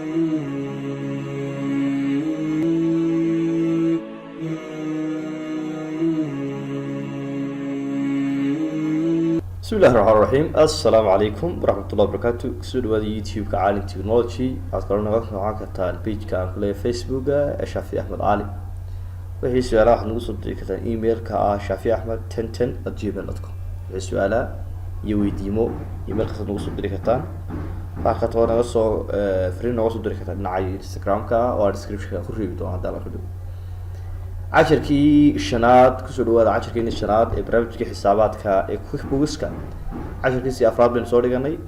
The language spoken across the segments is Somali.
بسم الله الرحمن الرحيم. السلام عليكم ورحمة الله وبركاته. سؤال هذا يوتيوب كعالم تكنولوجي. أذكرنا وقت معك تاع البيج كان كله فيسبوك شافي أحمد علي. وهي سؤال واحد نوصل كذا إيميل كشافي أحمد 1010@gmail.com. السؤال يويديمو إيميل كذا نوصل كذا. فاختارنا وصو فرين نوصل كذا نعي إنستغرام كا أو ديسكريبشن كوري بدو هذا لا كده. عشركي الشناد كسر هذا عشركي الشناد برامج حسابات كويك بوكسكا عشركي سي أفراد بين صوري جناي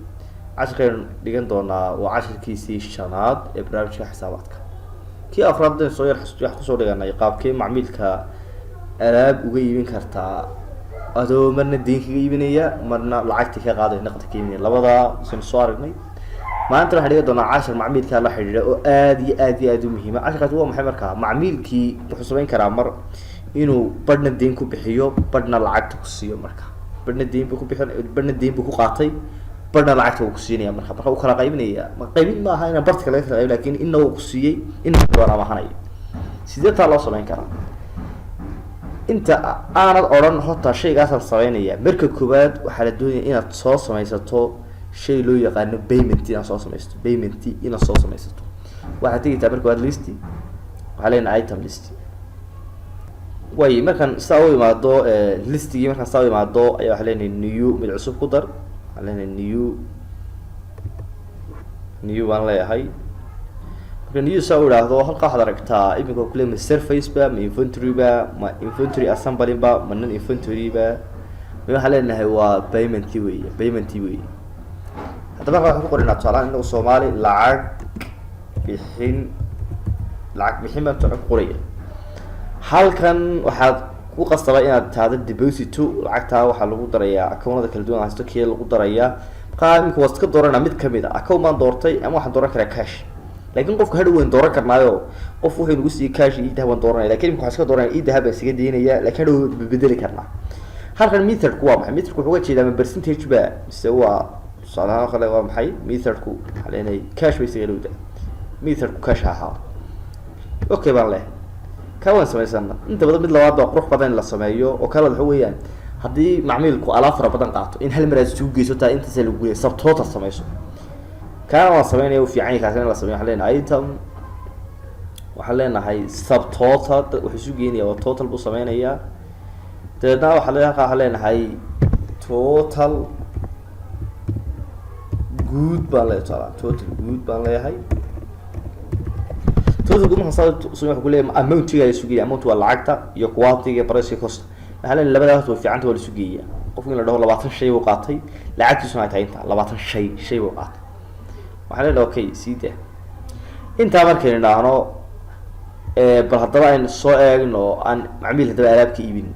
عشركي ديجن دونا وعشركي سي الشناد برامج حسابات كي أفراد بين صور يحكوا صوري جناي قاب كي معميل كألعاب وجايبين كرتا هذا مرنا الدين كجيبينية مرنا العكت كقاعدة نقد كيمينية لبضا سن صور جناي ما أنت راح تلاقي دونا 10 معميل كلا حجة وآدي مهمة 10 هو محمر كا معميل كي وحسبين كرامر إنه بدنا الدين كو بحيو بدنا العقد كسيو مركا بدنا الدين بكو بحيو بدنا الدين بكو قاطي بدنا العقد كسيني مركا مركا وخلا قايبنية قايبين ما هاي أنا برت كلا لكن إنه كسيي إنه دونا ما هناي سيدات الله سبحانه كرام أنت أنا أوران حتى شيء قاسم صوينية مركب كوباد وحال الدنيا إن تصاص ما يسطو شيء لو يقانو بيمنتي أنا صوص مايستو بيمنتي إنا صوص مايستو واحد تيجي تعمل كواد ليستي وعلينا ايتم ليستي واي مركان ساوي مع الضوء ليستي مركان ساوي مع الضوء أيوة علينا نيو من العصوب قدر علينا نيو بان لا هاي مركان نيو ساوي له ضوء هالقا حضرتها يمكن كل من السيرفيس با من انفنتوري با ما انفنتوري اسامبلي با من انفنتوري با ما علينا هو بيمنتي وي هذا بقى راح نقول إن طبعاً إنه الصومالي لعق بحين ما تعرف قرية حال كان واحد وقصة بقى إن هذا الديبوسيتو لعقتها وحلو قدرية أكون هذا كل دون عايزتك هي القدرية قام يمكن وسط دورنا ميت كميدا أكون ما دورتي أما واحد دورك كاش لكن قف هذا وين دورك معه قف وين يقصي كاش إيده وين دورنا لكن يمكن حسك دورنا إيده بس يدينية لكن هو بدل كرنا حال كان ميتر قوام ميتر قوة شيء لما برسنتيج بقى سوا صالحا خلي وام حي ميثركو علينا كاش بيصير وده ميثركو كاش ها اوكي بالله كوان سميسنا انت بدل mid labaad oo qurux badan la sameeyo oo kala waxweeyaan hadii macmiilku alaab fara badan qaato in hal mar aad soo geyso taa inta soo lagu yeesho total sameeyso kaan waa sameeynaa fiican yahay la sameeyo xaleen item waxa leenahay sub total wuxuu soo geenayaa oo total buu sameeynaya dadna waxa leenahay total good baan la taala total good baan leeyahay total good ma soo waxa ku leeyahay amount-iga ay sugiya amount waa lacagta iyo quantity-ga price cost hal labadaas oo fiican waa la sugiya qofkii la dhaho 20 shay uu qaatay lacagtiisuna ay tahay inta 20 shay uu qaatay waxa la dhaho okay siida inta markay dhahno bal hadaba aan soo eegno aan macmiil hadaba alaabka iibin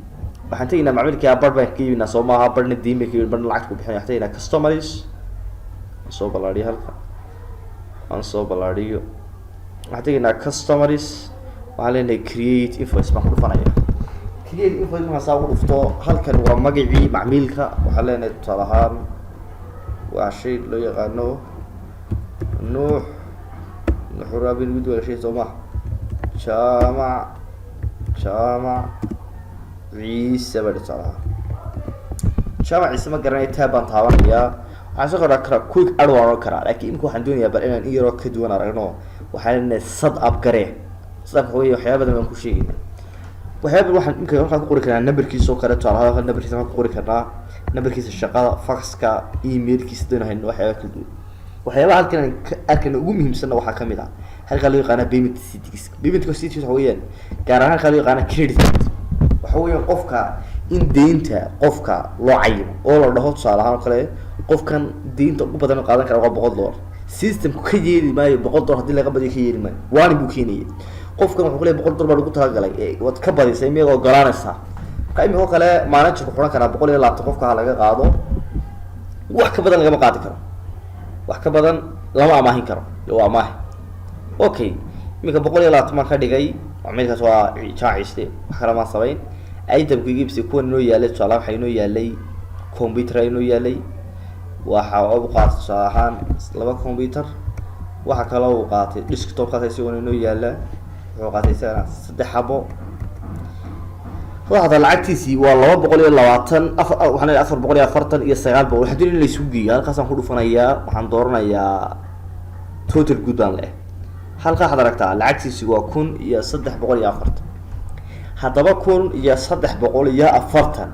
waxaan tagnaa macmiilka barbaan ka iibina Soomaha barna diimay ka iibin barna lacag ku bixin waxay tagnaa customers soo balaariyo halka aan soo balaariyo waxaan tagnaa customers waxaan leenahay create invoice baan ku dhufanaya create invoice ma soo dhufto halkan waa magacii macmiilka waxaan leenahay talahaan waa shay loo yaqaano nuux nuxuraabin mid wala shay Soomaha jaamac ciise baa talahaan jaamac ciise ma garanay taabaan taabanaya عشان كذا كويك أروى كرا لكن إمكو حندوني بل إن إيرو كدوان أرجعنا وحنا صد أبكره صد هو حياة بدل من كل شيء وحياة الواحد يمكن يروح يقول كنا نبر كيس سكر تعرف نبر كيس يقول كنا نبر كيس الشقة فاكس كا إيميل كيس دونه هن وحياة كدو وحياة واحد كنا أكن أقومهم سنة وحكمي ده هل قالوا يقانا بيمت سيتيس بيمت كسيتيس هويان كان قالوا يقانا كريدت وحوي قفكا إن دينته قفكا لعيب أول ده صالحان كله qofkan diinta ugu badan qaadan kara $100 system ku yeeli maayo $100 hadii laga badiyo ka yeeli maayo waani buu keenayay qofkan wuxuu leeyahay $100 baa lagu talagalay wad ka badisay meeyo galaanaysa qaymiga kale manager ku xulan kara $120 qofka laga qaado wax ka badan laga qaadi karo wax ka badan lama amaahin karo waa amaah okay imika $120 ma ka dhigay macmiilkaas waa jaaciiste wax kala ma sameyn item ku iibsi kuwan inoo yaalay salaam waxay inoo yaalay computer inoo yaalay waxa uu qaadsahaan laba computer waxa kale uu qaatay desktop kaas isagoo inoo yaala wuxuu qaatay 3 xabo waxa lacagtiisii waa 220 waxaan 440 iyo 900 waxa diin la isugu geeyay halkaas aan ku dhufanayaa waxaan dooranayaa total good baan leh halka waxaad aragtaa lacagtiisii waa 1340 haddaba 1340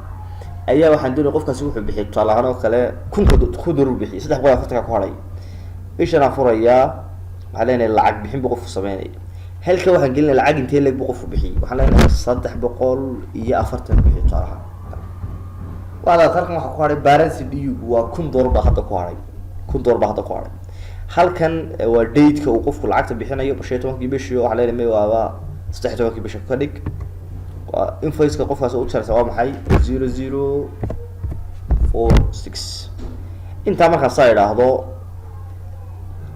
ayaa waxaan doonay qofkaasi wuxuu bixiyay talaaqan oo kale 1000 ku dooru bixiyay 340 ka haray isha furayaa waxa leenahay lacag bixin qofku sameeyay halka waxaan gelinay lacag intee leeg qofku bixiyay waxa leenahay 340 bixiyay talaaqan wala halkan waxa ku haray balance due waa 1000 baa hadda ku haray 1000 baa hadda ku haray halkan waa date-ka uu qofku lacagta bixinayo 15 bishii waxa leenahay waa 16 bishii ka dhig invoice-ka qofkaas uu charge waa maxay 0046 inta marka saa yiraahdo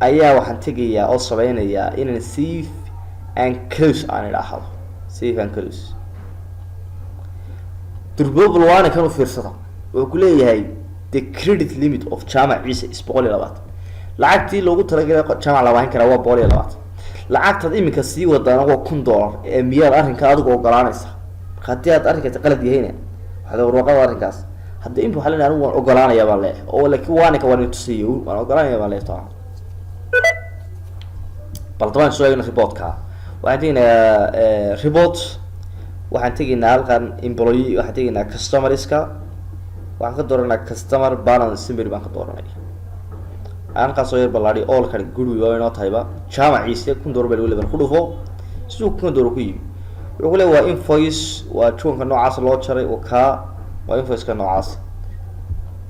ayaa waxaan tagayaa oo sameeynaya inaan save and close aan ilaahdo save and close turbo waana kan u fiirsada oo ku leeyahay the credit limit of Jama Ciise is 120 lacagtii loogu talagalay Jama la waahin kara waa 120 lacagta iminka sii wadana waa $1000 ee miyaad arrinka adigu ogolaanaysa haddii aad arrinka qalad yahayna waxa warqad arrinkaas haddii inta waxa la anigu ogolaanaya baa leeyahay oo laakiin waana ka waan tusiyo waan ogolaanaya baa leeyahay baldaban soo eegna report-ka waxaan tegnaa report waxaan tegnaa halkan employee waxaan tegnaa customerska waxaan ka dooranaa customer balance summary baan ka dooranay aan ka soo yar balaadi all kan guri waa inoo tahayba Jama Ciise $1000 bal waliba ku dhufo sidoo $1000 ku yimi wuxuu leeyahay waa invoice waa joonka noocaas loo jaray oo ka waa invoice ka noocaas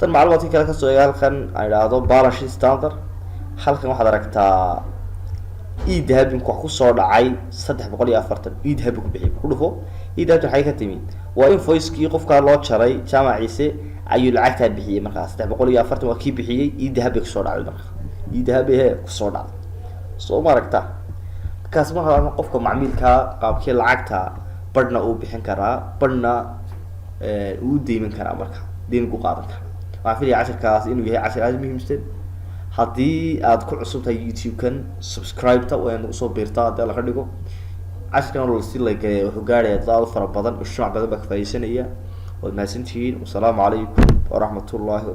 tan macluumaadkii kale ka soo eeg halkan ay raado balance standard halkan waxaad aragtaa idahab ku soo dhacay 340 idahab ku bixiyay ku dhufo idahab waxay ka timi waa invoice-kii qofka loo jaray Jama Ciise ayuu lacagta bixiyay markaas 340 waa kii bixiyay idahab ku soo dhacay markaas idahab ku soo dhacay soo maragta kaas ma qofka macmiilka qaabkii lacagta badna uu bixin karaa badna uu deemin karaa marka deyn ku qaadan kara waxa filayaa casharkaas inuu yahay cashar aad muhiimsan haddii aad ku cusubtahay YouTube-kan subscribe-ta oo aad soo biirtaa hadii la dhigo casharkan oo si leeyahay wuxuu gaarayaa dad fara badan oo shacab badan ka faa'iideysanaya oo mahadsantihiin wassalaamu calaykum wa rahmatullaahi